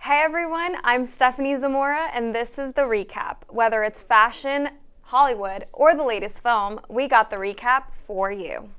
Hey everyone, I'm Stephanie Zamora, and this is The Recap. Whether it's fashion, Hollywood, or the latest film, we got the recap for you.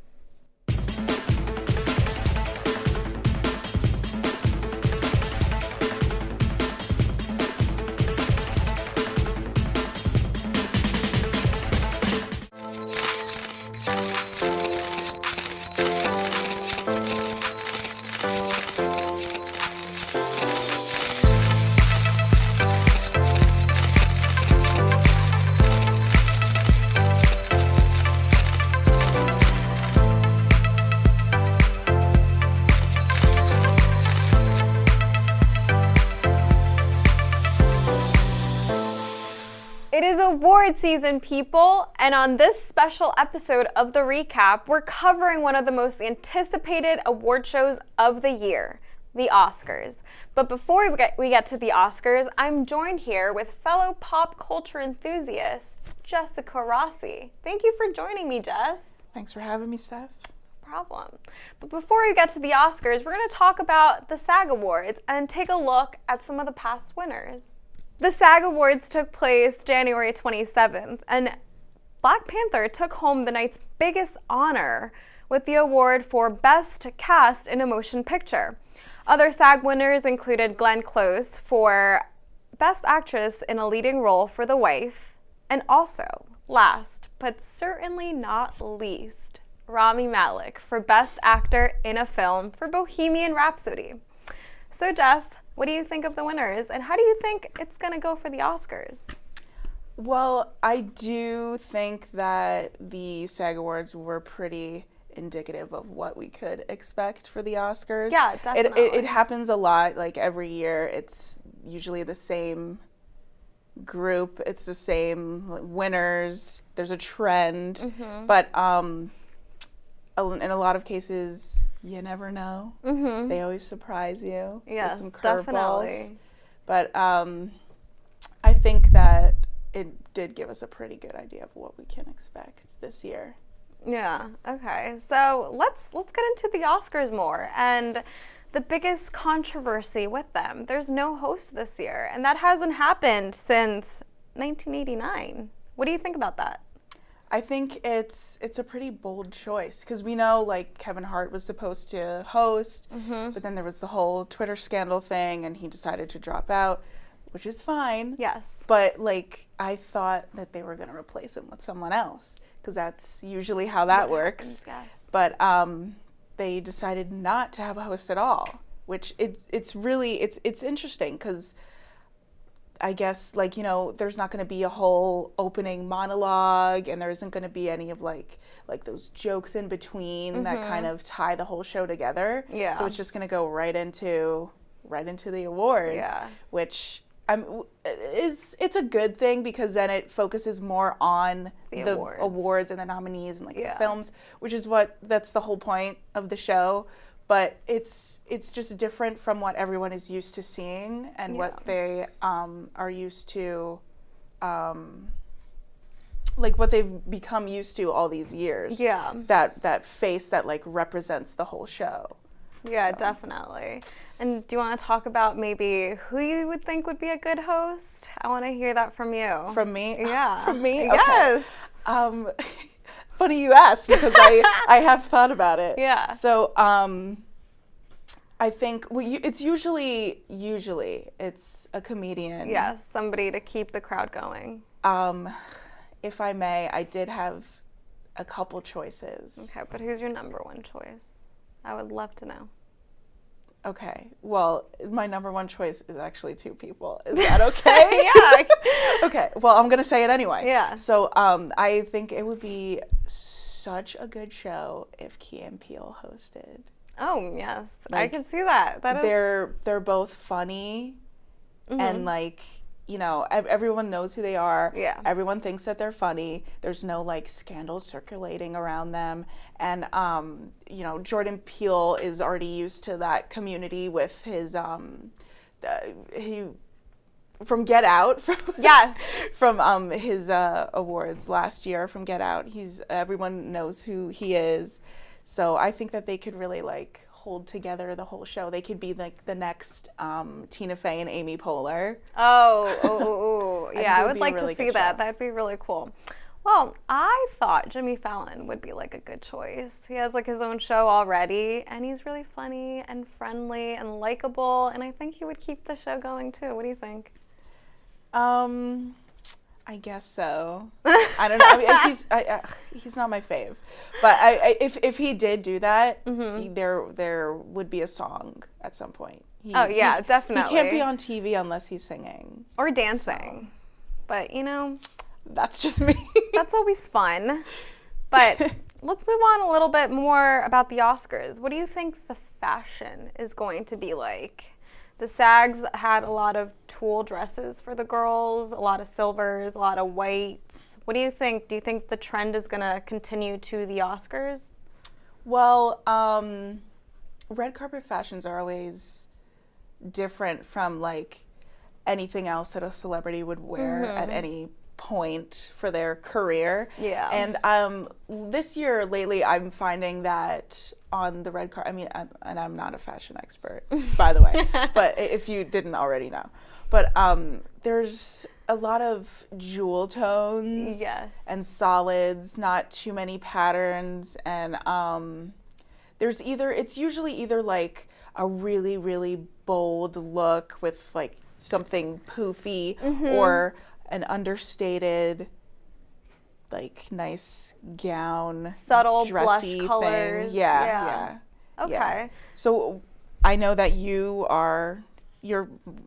It is award season, people, and on this special episode of The Recap, we're covering one of the most anticipated award shows of the year, the Oscars. But before we get to the Oscars, I'm joined here with fellow pop culture enthusiast, Jessica Rossi. Thank you for joining me, Jess. Thanks for having me, Steph. No problem. But before we get to the Oscars, we're going to talk about the SAG Awards and take a look at some of the past winners. The SAG Awards took place January 27th, and Black Panther took home the night's biggest honor with the award for Best Cast in a Motion Picture. Other SAG winners included Glenn Close for Best Actress in a Leading Role for The Wife, and also, last but certainly not least, Rami Malek for Best Actor in a Film for Bohemian Rhapsody. So Jess, what do you think of the winners, and how do you think it's going to go for the Oscars? Well, I do think that the SAG Awards were pretty indicative of what we could expect for the Oscars. Yeah, definitely. It happens a lot, like every year. It's usually the same group. It's the same winners. There's a trend. Mm-hmm. But in a lot of cases, you never know. Mm-hmm. They always surprise you with some curveballs. Definitely. But I think that it did give us a pretty good idea of what we can expect this year. Yeah, okay. So let's get into the Oscars more and the biggest controversy with them. There's no host this year, and that hasn't happened since 1989. What do you think about that? I think it's a pretty bold choice because we know like Kevin Hart was supposed to host, mm-hmm. but then there was the whole Twitter scandal thing and he decided to drop out, which is fine. Yes. But like I thought that they were going to replace him with someone else because that's usually how that works. Happens, yes. But they decided not to have a host at all, which it's really interesting because I guess, like, you know, there's not going to be a whole opening monologue and there isn't going to be any of, like those jokes in between mm-hmm. that kind of tie the whole show together. Yeah. So it's just going to go right into the awards, yeah. Which it's a good thing because then it focuses more on the awards and the nominees and, like, the films, which is that's the whole point of the show. But it's just different from what everyone is used to seeing and what they are used to, like what they've become used to all these years. Yeah. That face that like represents the whole show. Yeah, so. Definitely. And do you want to talk about maybe who you would think would be a good host? I want to hear that from you. From me? Yeah. From me? Yes. Okay. Funny you ask because I have thought about it. Yeah. So I think it's usually it's a comedian. Yes, somebody to keep the crowd going. If I may, I did have a couple choices. Okay, but who's your number one choice? I would love to know. Okay, well, my number one choice is actually two people. Is that okay? Yeah. Okay, well, I'm going to say it anyway. Yeah. So I think it would be such a good show if Key and Peele hosted. Oh, yes. Like, I can see that. They're both funny mm-hmm. and, like, you know, everyone knows who they are. Yeah. Everyone thinks that they're funny. There's no, like, scandals circulating around them. And, you know, Jordan Peele is already used to that community with his, from Get Out. Yes. From his awards last year from Get Out. Everyone knows who he is. So I think that they could really, like, hold together the whole show. They could be like the next Tina Fey and Amy Poehler. Yeah, I it would would be a like really to see good that. show. That'd be really cool. Well, I thought Jimmy Fallon would be like a good choice. He has like his own show already, and he's really funny and friendly and likable, and I think he would keep the show going too. What do you think? I guess so. I don't know. I mean, he's not my fave, but if he did do that, there would be a song at some point. Definitely. He can't be on TV unless he's singing Or dancing. But, That's just me. that's always fun. But let's move on a little bit more about the Oscars. What do you think the fashion is going to be like? The SAGs had a lot of tulle dresses for the girls, a lot of silvers, a lot of whites. What do you think? Do you think the trend is going to continue to the Oscars? Well, red carpet fashions are always different from like anything else that a celebrity would wear at any point for their career. Yeah. And this year, lately, I'm finding that on the red carpet, and I'm not a fashion expert, by the way, but if you didn't already know, but there's a lot of jewel tones and solids, not too many patterns, and it's usually either like a really, really bold look with like something poofy or an understated, like nice gown, subtle dressy blush colors. thing. Yeah. Okay. Yeah. So I know that you're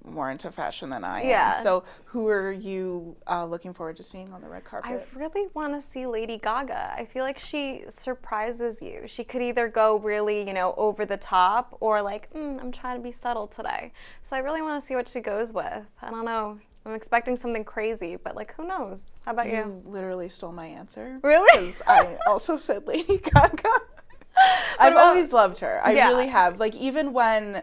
more into fashion than I am. Yeah. So who are you looking forward to seeing on the red carpet? I really want to see Lady Gaga. I feel like she surprises you. She could either go really, over the top or like, I'm trying to be subtle today. So I really want to see what she goes with. I don't know. I'm expecting something crazy, but like, who knows? How about you? You literally stole my answer. Really? Because I also said Lady Gaga. I've always loved her. I really have. Like, even when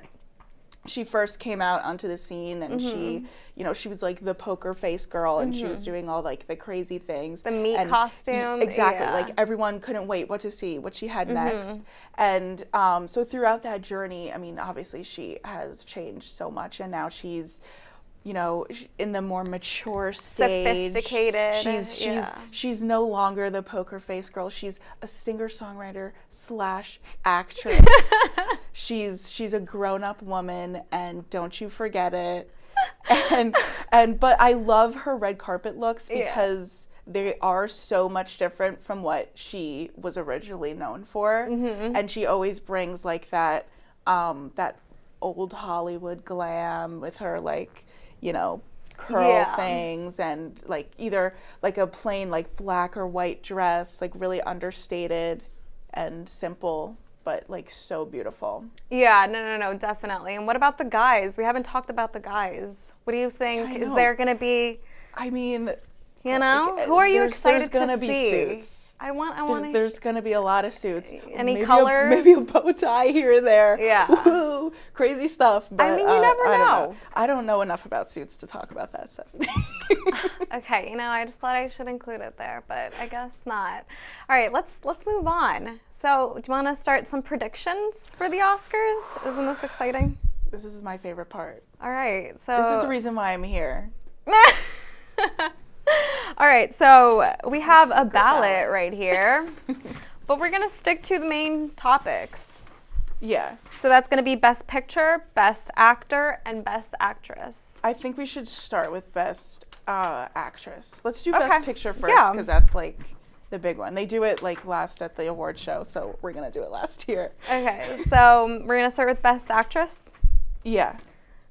she first came out onto the scene and she was like the poker face girl and she was doing all like the crazy things. The meat costume. Exactly. Yeah. Like, everyone couldn't wait to see what she had next. And so throughout that journey, obviously she has changed so much, and now she's in the more mature stage. Sophisticated. She's no longer the poker face girl. She's a singer-songwriter / actress. she's a grown-up woman, and don't you forget it. But I love her red carpet looks because they are so much different from what she was originally known for. And she always brings like that old Hollywood glam with her like curl things, and like either like a plain like black or white dress, like really understated and simple, but like so beautiful. Yeah, no, definitely. And what about the guys? We haven't talked about the guys. What do you think? Is there going to be, who are you excited to see? There's going to be suits. I want. There's going to be a lot of suits. Any colors? Maybe a bow tie here and there. Yeah. Woo, crazy stuff. But you never know. I don't know enough about suits to talk about that stuff. Okay, I just thought I should include it there, but I guess not. All right, let's move on. So, do you want to start some predictions for the Oscars? Isn't this exciting? This is my favorite part. All right, so this is the reason why I'm here. All right, so we have a ballot right here, but we're going to stick to the main topics. Yeah. So that's going to be Best Picture, Best Actor, and Best Actress. I think we should start with Best Actress. Let's do Best Picture first, because that's like the big one. They do it like last at the award show, so we're going to do it last here. Okay, so we're going to start with Best Actress? Yeah.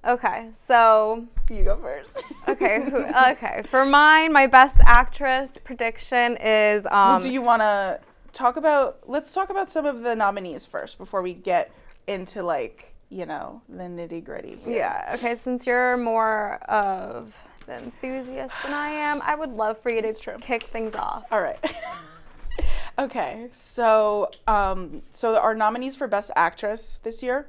Okay, so you go first. Okay. For mine, my Best Actress prediction is. Well, do you want to talk about? Let's talk about some of the nominees first before we get into like the nitty gritty. Yeah. Okay. Since you're more of the enthusiast than I am, I would love for you to kick things off. All right. Okay. So, our nominees for Best Actress this year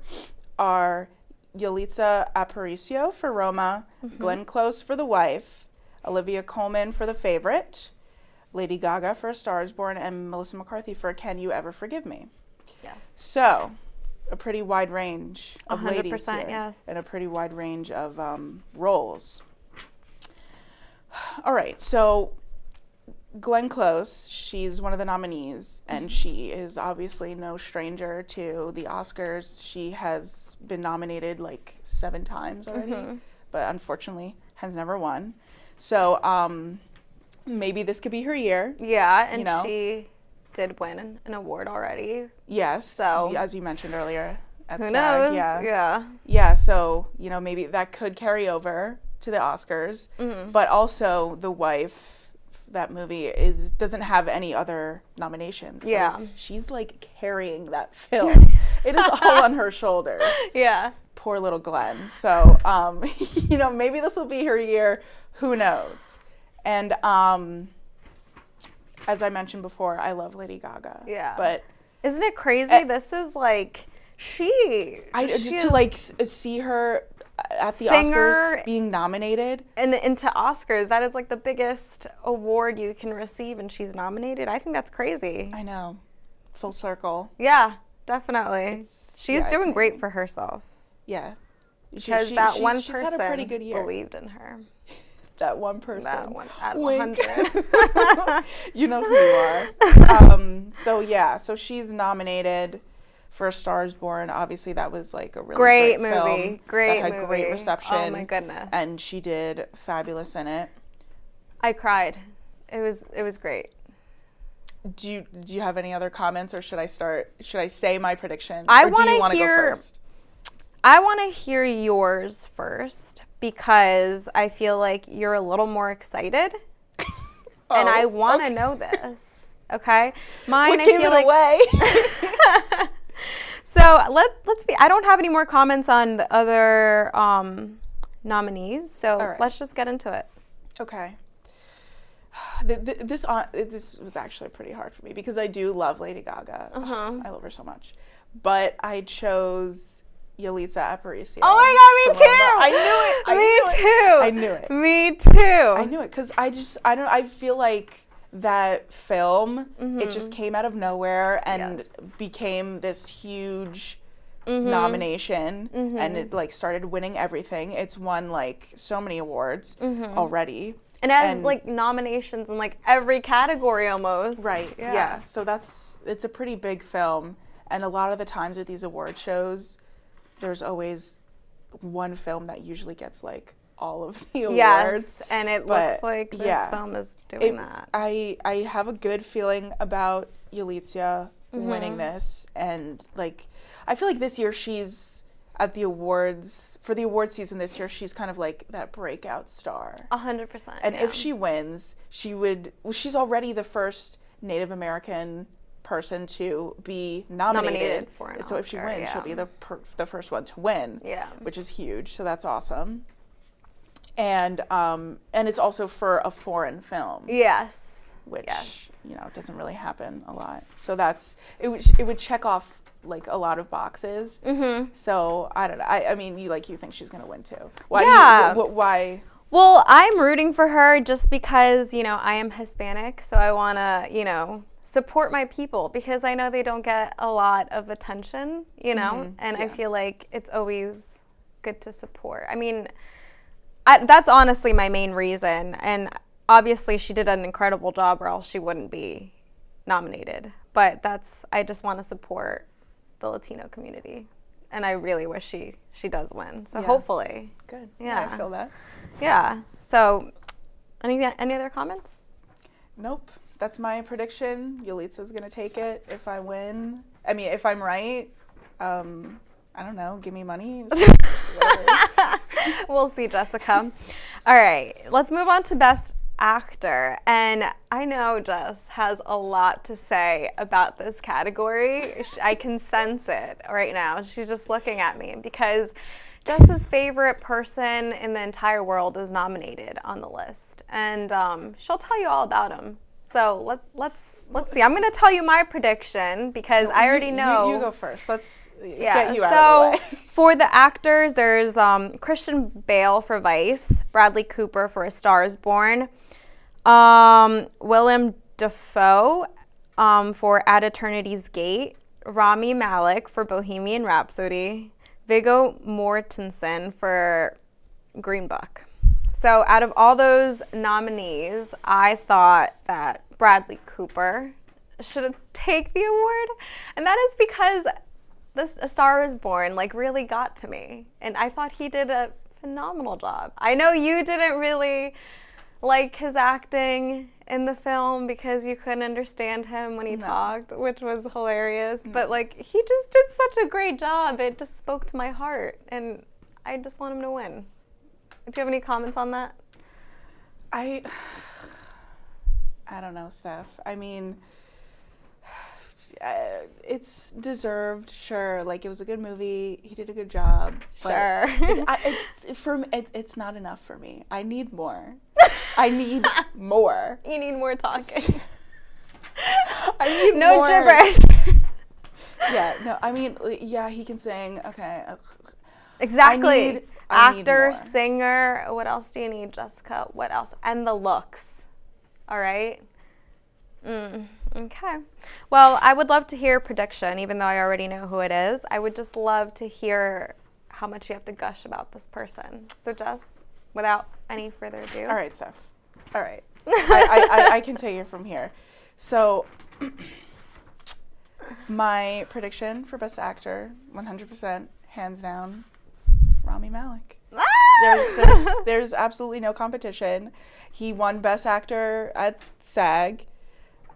are Yalitza Aparicio for Roma, Glenn Close for The Wife, Olivia Colman for The Favorite, Lady Gaga for A Star Is Born, and Melissa McCarthy for Can You Ever Forgive Me? Yes. So, a pretty wide range of ladies 100%, here, yes. and a pretty wide range of roles. All right, so Glenn Close, she's one of the nominees, and she is obviously no stranger to the Oscars. She has been nominated like 7 times already, but unfortunately has never won. So maybe this could be her year. Yeah, and you know? she did win an award already. Yes, So as you mentioned earlier at Who SAG. knows? Yeah. Yeah. So, maybe that could carry over to the Oscars, but also The Wife, that movie doesn't have any other nominations. So Yeah. she's like carrying that film. It is all on her shoulders. Yeah. Poor little Glenn. So, maybe this will be her year. Who knows? And as I mentioned before, I love Lady Gaga. Yeah. But Isn't it crazy? This is like she is see her at the singer Oscars being nominated. and into Oscars. That is like the biggest award you can receive, and she's nominated. I think that's crazy. I know. Full circle. Yeah, definitely. She's it's doing great amazing. for herself Yeah. because that one she's person had a pretty good year. believed in her. That one person. That one out of Wink. 100. You know who you are. So she's nominated for A Star Is Born. Obviously, that was like a really Great great movie. film Great that had great movie. reception. Oh my goodness. And she did fabulous in it. I cried. It was great. Do you have any other comments, or should I start? Should I say my prediction? I or do you wanna want to go hear- first? I want to hear yours first because I feel like you're a little more excited, and I want to know this. Okay, mine. What I gave feel it like. away? So let's be. I don't have any more comments on the other nominees, so All right. let's just get into it. Okay. This was actually pretty hard for me because I do love Lady Gaga. I love her so much, but I chose Yalitza Aparicio. Oh my God, me from too. Roma. I knew it. I knew it. Me too. I knew it because I feel like that film, it just came out of nowhere and Yes. became this huge nomination, and it like started winning everything. It's won like so many awards already. And has like nominations in like every category almost. Right. Yeah. So it's a pretty big film, and a lot of the times with these award shows, there's always one film that usually gets like all of the awards. Yes, and it But, looks like this yeah, film is doing It's- that. I have a good feeling about Yalitza winning this, and like I feel like this year she's at the awards for the award season this year. She's kind of like that breakout star. 100%. And if she wins, she's already the first Native American person to be nominated. for an So if she Oscar, wins, yeah. she'll be the first one to win. Yeah. Which is huge. So that's awesome. And it's also for a foreign film, Yes. which Yes. doesn't really happen a lot. So it would check off like a lot of boxes. So I don't know. I mean, you think she's gonna win too? Why? Yeah. Why? Well, I'm rooting for her just because, I am Hispanic, so I want to, support my people because I know they don't get a lot of attention, and I feel like it's always good to support. I mean, that's honestly my main reason, and obviously she did an incredible job or else she wouldn't be nominated, but I just want to support the Latino community, and I really wish she does win, so Yeah. hopefully. Good. Yeah. I feel that. Yeah. So, any other comments? Nope. That's my prediction. Yalitza's gonna take it if I win. I mean, if I'm right, I don't know. Give me money. Whatever. We'll see, Jessica. All right, let's move on to Best Actor. And I know Jess has a lot to say about this category. I can sense it right now. She's just looking at me because Jess's favorite person in the entire world is nominated on the list, and she'll tell you all about him. So let's see. I'm going to tell you my prediction because I already know. You go first. Let's Yeah, get you out of the way. for the actors, there's Christian Bale for Vice, Bradley Cooper for A Star Is Born, Willem Dafoe for At Eternity's Gate, Rami Malek for Bohemian Rhapsody, Viggo Mortensen for Green Book. So out of all those nominees, I thought that Bradley Cooper should take the award. And that is because A Star Is Born like really got to me. And I thought he did a phenomenal job. I know you didn't really like his acting in the film because you couldn't understand him when he talked, which was hilarious. But like he just did such a great job. It just spoke to my heart, and I just want him to win. Do you have any comments on that? I don't know, Steph. I mean, it's deserved, sure. Like, it was a good movie. He did a good job. Sure. It's not enough for me. I need more. I need more. You need more talking. I need no more. gibberish. Yeah, no, I mean, yeah, he can sing. Okay. Exactly. I need Actor, more. singer. What else do you need, Jessica? What else? And the looks. All right. Okay. Well, I would love to hear a prediction, even though I already know who it is. I would just love to hear how much you have to gush about this person. So, Jess, without any further ado. All right, Steph. All right. I can take it from here. So, my prediction for Best Actor, 100%, hands down, Rami Malek. There's absolutely no competition. He won Best Actor at SAG.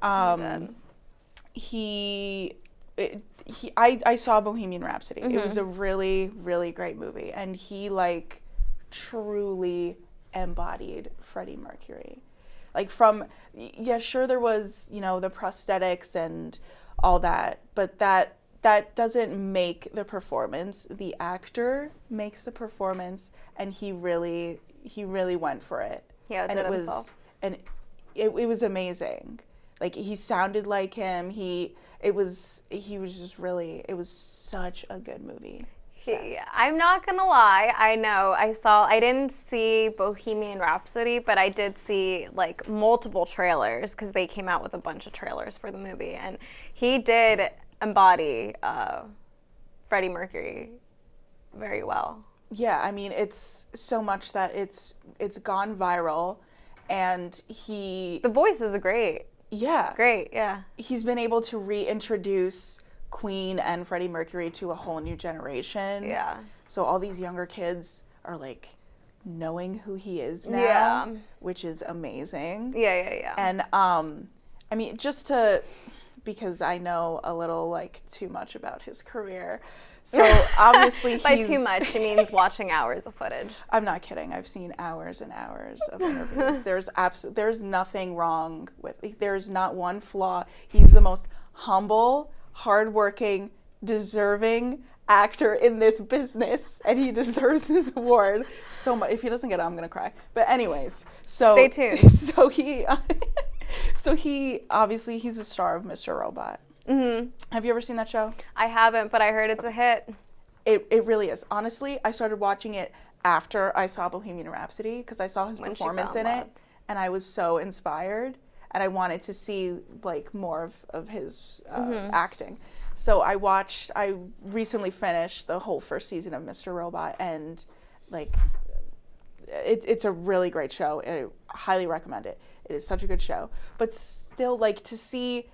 I saw Bohemian Rhapsody. Mm-hmm. It was a really, really great movie, and he like truly embodied Freddie Mercury. Like sure there was, the prosthetics and all that, but that doesn't make the performance. The actor makes the performance, and he really went for it. Yeah, and it was amazing. Like, he sounded like him. It was such a good movie. So. I'm not gonna lie. I didn't see Bohemian Rhapsody, but I did see like multiple trailers because they came out with a bunch of trailers for the movie, and he did embody Freddie Mercury very well. Yeah, I mean, it's so much that it's gone viral, and the voice is great. Yeah. Great, yeah. He's been able to reintroduce Queen and Freddie Mercury to a whole new generation. Yeah. So all these younger kids are like knowing who he is now, which is amazing. Yeah. And I mean, because I know a little like too much about his career. So obviously By too much, she means watching hours of footage. I'm not kidding. I've seen hours and hours of interviews. There's nothing wrong with, there's not one flaw. He's the most humble, hardworking, deserving actor in this business, and he deserves this award so much. If he doesn't get it, I'm gonna cry. But anyways, so stay tuned. So he obviously he's a star of Mr. Robot. Mm-hmm. Have you ever seen that show? I haven't, but I heard it's a hit. It really is. Honestly, I started watching it after I saw Bohemian Rhapsody because I saw his performance in it, and I was so inspired, and I wanted to see like more of his acting. So I recently finished the whole first season of Mr. Robot, and like it's a really great show. I highly recommend it. It is such a good show. But still, like, to see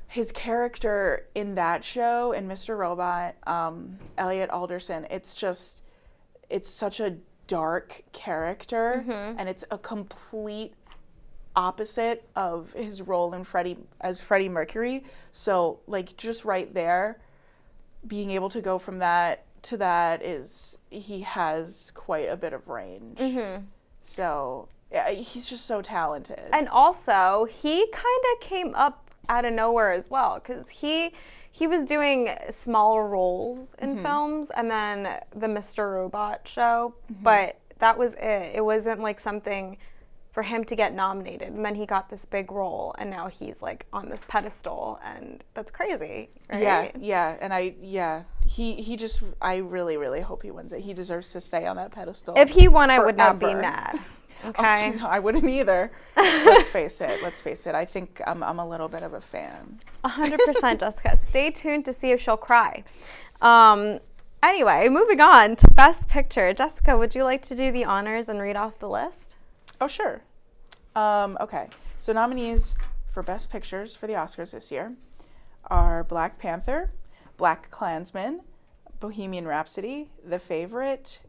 his character in that show, in Mr. Robot, Elliot Alderson, it's such a dark character, and it's a complete opposite of his role in as Freddie Mercury. So, like, just right there, being able to go from that to that he has quite a bit of range. So, yeah, he's just so talented. And also, he kind of came up out of nowhere as well, because he was doing smaller roles in films, and then the Mr. Robot show, but that was it. It wasn't like something for him to get nominated, and then he got this big role, and now he's like on this pedestal, and that's crazy, right? Yeah, and I really, really hope he wins it. He deserves to stay on that pedestal. If he won, I forever. would not be mad. Okay. I wouldn't either. Let's face it. Let's face it. I think I'm a little bit of a fan. 100%, Jessica. Stay tuned to see if she'll cry. Anyway, moving on to Best Picture. Jessica, would you like to do the honors and read off the list? Oh, sure. Okay. So nominees for Best Pictures for the Oscars this year are Black Panther, Black Klansman, Bohemian Rhapsody, The Favorite,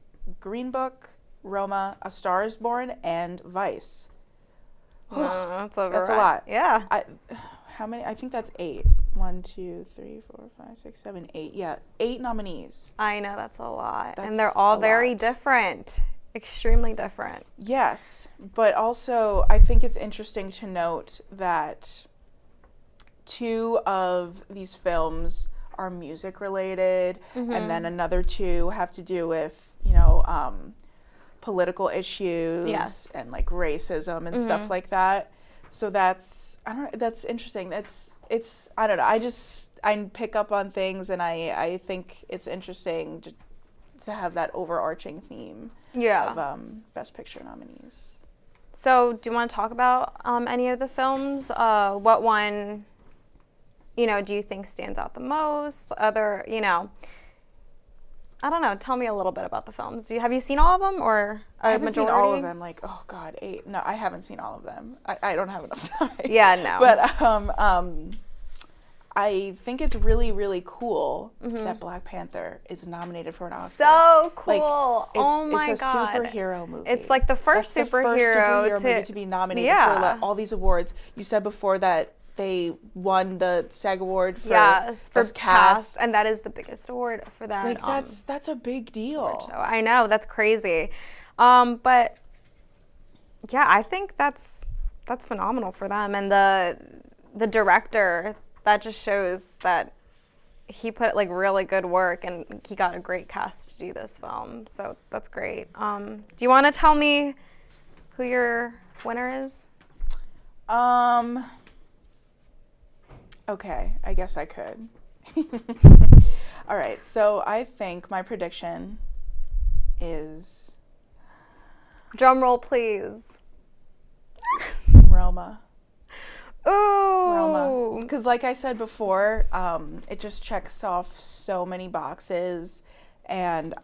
Green Book, Roma, A Star is Born, and Vice. That's a That's a lot. Yeah. How many? I think that's 8. 1, 2, 3, 4, 5, 6, 7, 8. Yeah, 8 nominees. I know, that's a lot. That's and they're all a very lot. different. Extremely different. Yes, but also I think it's interesting to note that 2 of these films are music related, and then another 2 have to do with, political issues Yes. and like racism and stuff like that. So that's interesting. It's I don't know. I pick up on things, and I think it's interesting to have that overarching theme Yeah. of Best Picture nominees. So, do you want to talk about any of the films? What one, do you think stands out the most? Other, I don't know. Tell me a little bit about the films. Have you seen all of them, or a I haven't majority? seen all of them. Like, oh God, 8. No, I haven't seen all of them. I don't have enough time. Yeah, no. But I think it's really, really cool that Black Panther is nominated for an Oscar. So Like, cool! Oh my it's a god! superhero movie. It's like the first That's the superhero movie to be nominated Yeah. for all these awards. You said before that they won the SAG award for Yes, for Best Cast. and that is the biggest award for that. Like that's a big deal. show. I know, that's crazy. But yeah, I think that's phenomenal for them, and the director, that just shows that he put like really good work, and he got a great cast to do this film. So that's great. Do you want to tell me who your winner is? Okay, I guess I could. All right, so I think my prediction is Drum roll, please. Roma. Ooh. Roma. Because like I said before, it just checks off so many boxes, and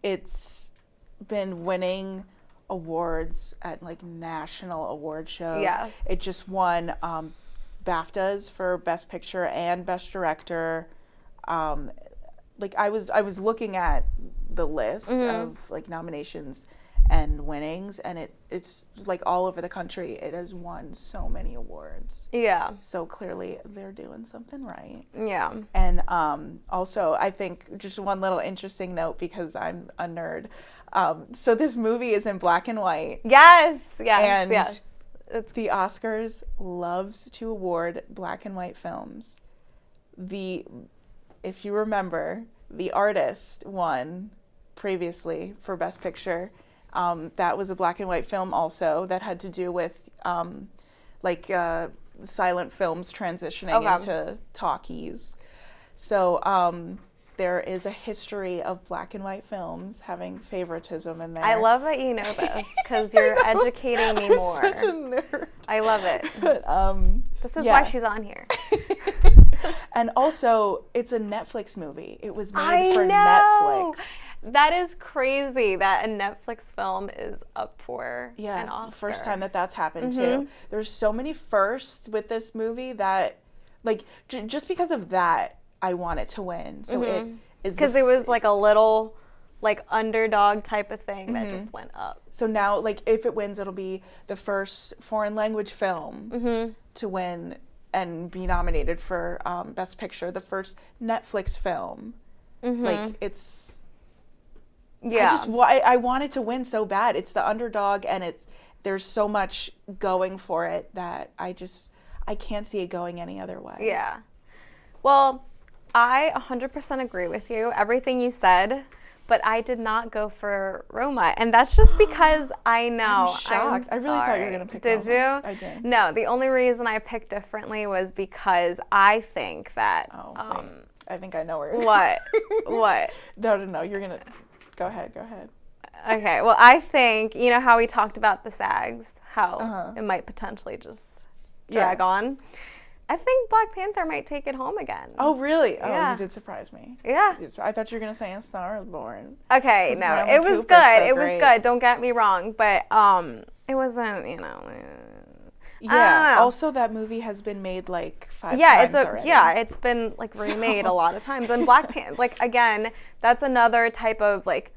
it's been winning awards at like national award shows. Yes. It just won BAFTAs for Best Picture and Best Director. Like I was looking at the list of like nominations and winnings, and it's like all over the country. It has won so many awards. Yeah. So clearly they're doing something right. Yeah. And also, I think just one little interesting note, because I'm a nerd. So this movie is in black and white. Yes. Yes. And yes. the Oscars loves to award black and white films. If you remember, The Artist won previously for Best Picture. That was a black and white film also that had to do with silent films transitioning into talkies. So there is a history of black and white films having favoritism in there. I love that you know this, because you're educating me more. I'm such a nerd. I love it. But, This is yeah. why she's on here. And also, it's a Netflix movie. It was made I for know. Netflix. That is crazy that a Netflix film is up for an Oscar. First time that's happened too. There's so many firsts with this movie that, like, just because of that, I want it to win. So it is because it was like a little, like, underdog type of thing that just went up. So now, like, if it wins, it'll be the first foreign language film to win and be nominated for Best Picture. The first Netflix film. Like, it's. Yeah. I want it to win so bad. It's the underdog, and there's so much going for it that I can't see it going any other way. Yeah. Well, I 100% agree with you, everything you said, but I did not go for Roma, and that's just because I know. I'm shocked. I really thought you were going to pick Roma. Did Roma. you? I did. No, the only reason I picked differently was because I think that. I think I know where you're What? going. What? No, you're going to. Go ahead. Okay, well, I think, you know how we talked about the SAGs, how Uh-huh. it might potentially just Yeah. drag on. I think Black Panther might take it home again. Oh, really? Oh, Yeah. you did surprise me. Yeah. I thought you were going to say A Star is Born. Okay, 'Cause no, Bradley it was Cooper's good. so It was great. good. Don't get me wrong, but it wasn't, you know. I don't Yeah. know. Also, that movie has been made like 5 Yeah, times already. it's been like remade a lot of times. And Black Panther, like again, that's another type of like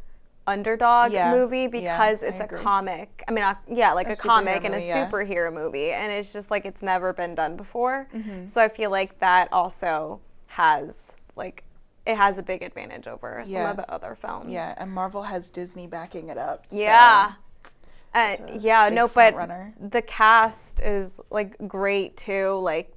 underdog Yeah, movie yeah, because I it's a agree. comic. I mean, like A a comic superhero and a movie, yeah. superhero movie, and it's just like it's never been done before. Mm-hmm. So I feel like that also has like it has a big advantage over some Yeah. of the other films. Yeah, and Marvel has Disney backing it up. so Yeah. it's a Yeah, big no, front but runner. the cast is like great too. Like,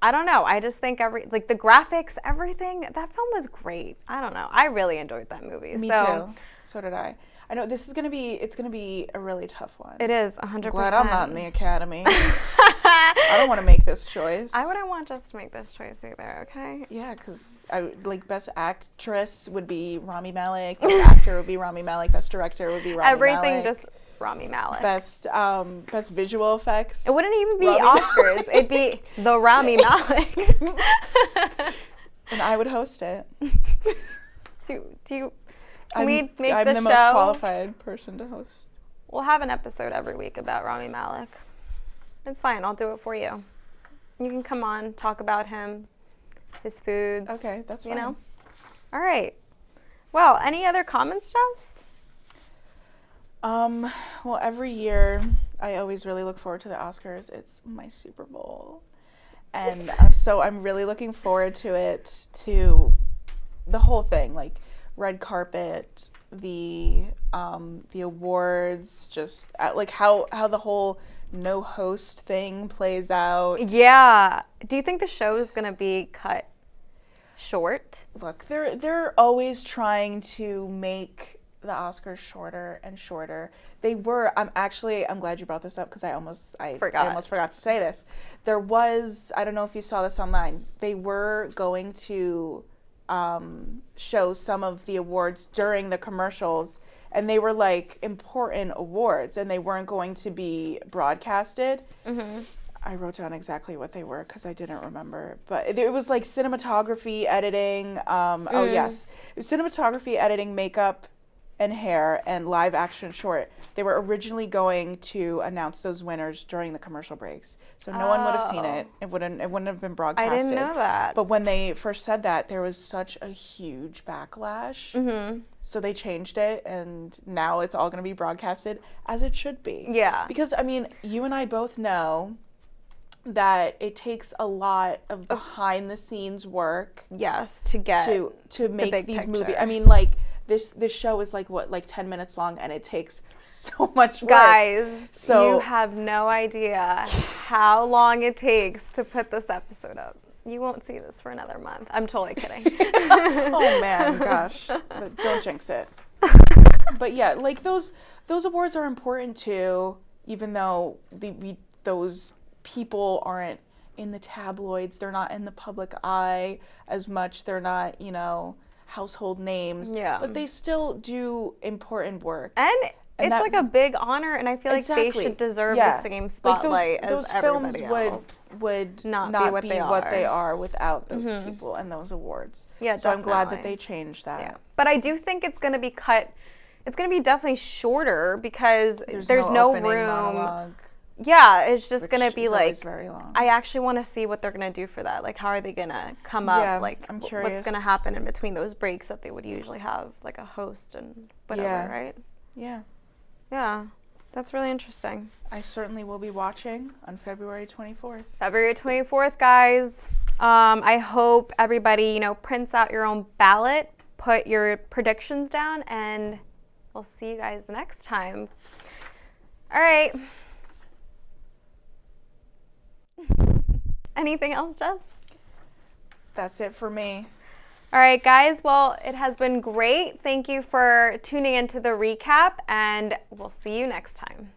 I don't know. I just think like the graphics, everything. That film was great. I don't know. I really enjoyed that movie. Me too. So did I. I know it's gonna be a really tough one. It is 100%. Glad I'm not in the Academy. I don't want to make this choice. I wouldn't want Jess to make this choice either. Okay. Yeah, because Best Actress would be Rami Malek, Best Actor would be Rami Malek, Best Director would be Rami Everything Malek. just Rami Malek. Best Visual Effects. It wouldn't even be Rami Oscars. It'd be the Rami Malek. And I would host it. do you? Can we make I'm the the show? most qualified person to host. We'll have an episode every week about Rami Malek. It's fine. I'll do it for you. You can come on, talk about him, his foods. Okay, that's fine. You know? All right. Well, any other comments, Jess? Well, every year I always really look forward to the Oscars. It's my Super Bowl. And so I'm really looking forward to it, to the whole thing, like red carpet, the awards, just like how the whole no host thing plays out. Yeah. Do you think the show is going to be cut short? Look, they're always trying to make the Oscars shorter and shorter. They were. I'm glad you brought this up because I almost forgot to say this. There was, I don't know if you saw this online. They were going to show some of the awards during the commercials, and they were like important awards, and they weren't going to be broadcasted. Mm-hmm. I wrote down exactly what they were because I didn't remember. But it was like cinematography, editing. Oh, yes. It was cinematography, editing, makeup, and hair, and live action short. They were originally going to announce those winners during the commercial breaks. So no one would have seen it. It wouldn't have been I broadcasted. didn't know that. But when they first said that, there was such a huge backlash. Mm-hmm. So they changed it, and now it's all going to be broadcasted as it should be. Yeah. Because, I mean, you and I both know that it takes a lot of behind the scenes work Yes, to get to make big these movies. picture. I mean, like this show is like 10 minutes long, and it takes so much work. Guys, So- you have no idea how long it takes to put this episode up. You won't see this for another month. I'm totally kidding. Oh man, gosh, but don't jinx it. But yeah, like those awards are important too, even though those people aren't in the tabloids. They're not in the public eye as much. They're not, household names. Yeah. But they still do important work. And it's that- like a big honor, and I feel like they Exactly. should deserve Yeah. the same Like spotlight those as everybody films else. would Not not be what be they what are. they are without those people and those awards. Yeah, so I'm glad that definitely. they changed that. Yeah. But I do think it's going to be cut. It's going to be definitely shorter because there's no opening room. monologue, Yeah, it's just which going to be is like. always very long. I actually want to see what they're going to do for that. Like, how are they going to come up? Yeah, Like, I'm what's curious. going to happen in between those breaks that they would usually have, like a host and whatever, Yeah. right? Yeah. Yeah, that's really interesting. I certainly will be watching on February 24th. February 24th, guys. I hope everybody, prints out your own ballot, put your predictions down, and we'll see you guys next time. All right. Anything else, Jess? That's it for me. All right, guys. Well, it has been great. Thank you for tuning into the recap, and we'll see you next time.